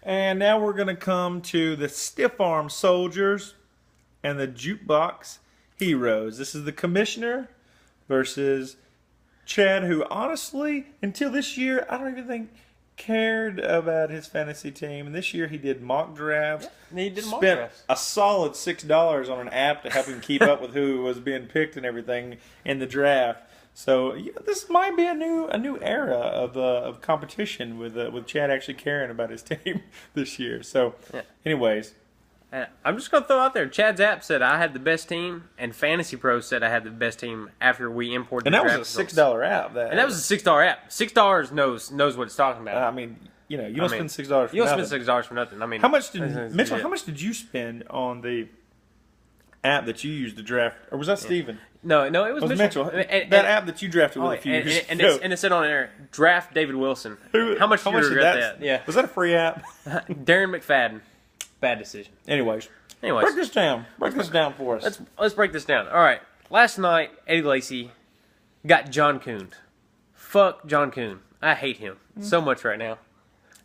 And now we're going to come to the Stiff Arm Soldiers and the Jukebox Heroes. This is the Commissioner versus Chad, who honestly, until this year, I don't even think cared about his fantasy team. And this year he did mock drafts. Yeah, he did mock spent drafts. a solid $6 on an app to help him keep up with who was being picked and everything in the draft. So this might be a new era of competition with Chad actually caring about his team this year. So, anyways. I'm just going to throw out there, Chad's app said I had the best team, and Fantasy Pro said I had the best team after we imported and the that draft was a $6 app. And that was a $6 app. $6 knows what it's talking about. I mean, you don't spend $6 for nothing. You don't spend $6 for nothing. I mean, how much did Mitchell? How much did you spend on the app that you used to draft, or was that Steven? No, it was Mitchell. That app that you drafted with a few years ago. And it said on there, draft David Wilson. How much did you regret that? Yeah. Was that a free app? Darren McFadden. Bad decision. Anyways, break this down. Break this down for us. Let's break this down. All right. Last night, Eddie Lacy got John Kuhn. Fuck John Kuhn. I hate him so much right now.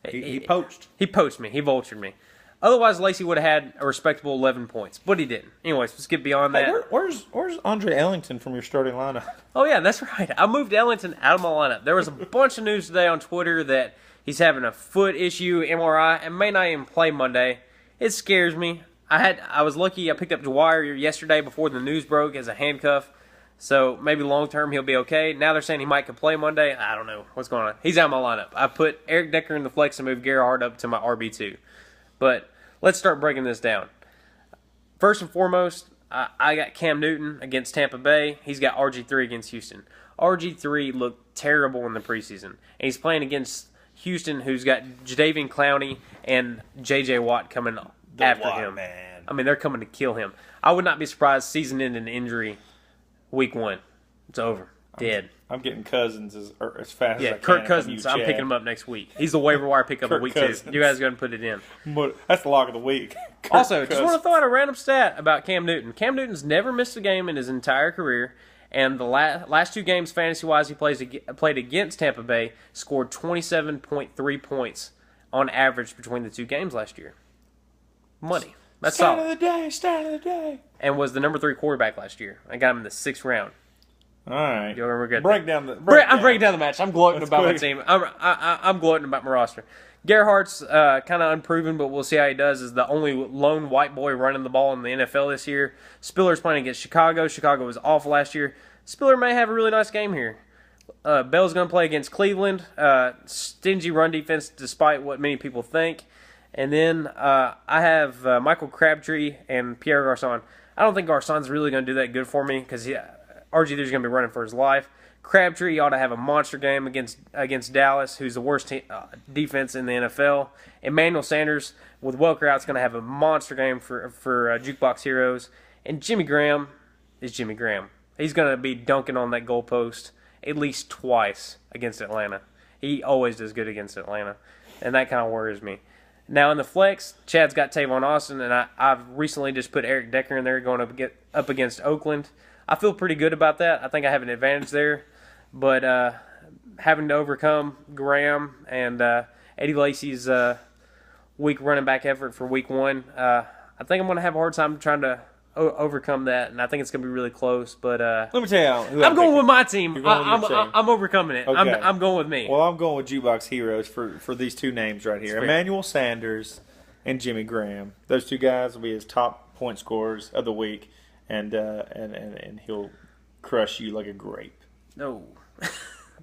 He poached. He poached me. He vultured me. Otherwise, Lacy would have had a respectable 11 points, but he didn't. Anyways, let's get beyond that. Hey, where's Andre Ellington from your starting lineup? Oh, yeah, that's right. I moved Ellington out of my lineup. There was a bunch of news today on Twitter that he's having a foot issue, MRI, and may not even play Monday. It scares me. I was lucky I picked up Dwyer yesterday before the news broke as a handcuff, so maybe long-term he'll be okay. Now they're saying he might could play Monday. I don't know what's going on. He's out of my lineup. I put Eric Decker in the flex and moved Gerhard up to my RB2. But let's start breaking this down. First and foremost, I got Cam Newton against Tampa Bay. He's got RG3 against Houston. RG3 looked terrible in the preseason. And he's playing against Houston, who's got Jadeveon Clowney and J.J. Watt coming after him. Man. I mean, they're coming to kill him. I would not be surprised season-ending injury week 1. It's over. Dead. I'm getting Cousins as fast as I can. Kirk Cousins. I'm picking him up next week. He's the waiver wire pickup of week 2. You guys go ahead and put it in. That's the lock of the week. Also, just want to throw out a random stat about Cam Newton. Cam Newton's never missed a game in his entire career, and the last 2 games fantasy-wise he played against Tampa Bay scored 27.3 points on average between the 2 games last year. Money. That's Start solid. of the day. And was the number 3 quarterback last year. I got him in the 6th round. All right. You'll regret break that. down the. I'm breaking down the match. I'm gloating about my team. I'm gloating about my roster. Gerhardt's kind of unproven, but we'll see how he does. Is the only lone white boy running the ball in the NFL this year. Spiller's playing against Chicago. Chicago was awful last year. Spiller may have a really nice game here. Bell's going to play against Cleveland. Stingy run defense, despite what many people think. And then I have Michael Crabtree and Pierre Garçon. I don't think Garçon's really going to do that good for me because RG3 is going to be running for his life. Crabtree ought to have a monster game against Dallas, who's the worst defense in the NFL. Emmanuel Sanders with Welker out is going to have a monster game for Jukebox Heroes. And Jimmy Graham is Jimmy Graham. He's going to be dunking on that goalpost at least twice against Atlanta. He always does good against Atlanta, and that kind of worries me. Now in the flex, Chad's got Tavon Austin, and I've recently just put Eric Decker in there going up against Oakland. I feel pretty good about that. I think I have an advantage there. But having to overcome Graham and Eddie Lacy's weak running back effort for week 1, I think I'm going to have a hard time trying to overcome that, and I think it's going to be really close. But let me tell you, I'm going with my team. I'm overcoming it. Okay. I'm going with me. Well, I'm going with Jukebox Heroes for these 2 names right here: Emmanuel Sanders and Jimmy Graham. Those 2 guys will be his top point scorers of the week, and he'll crush you like a grape. No.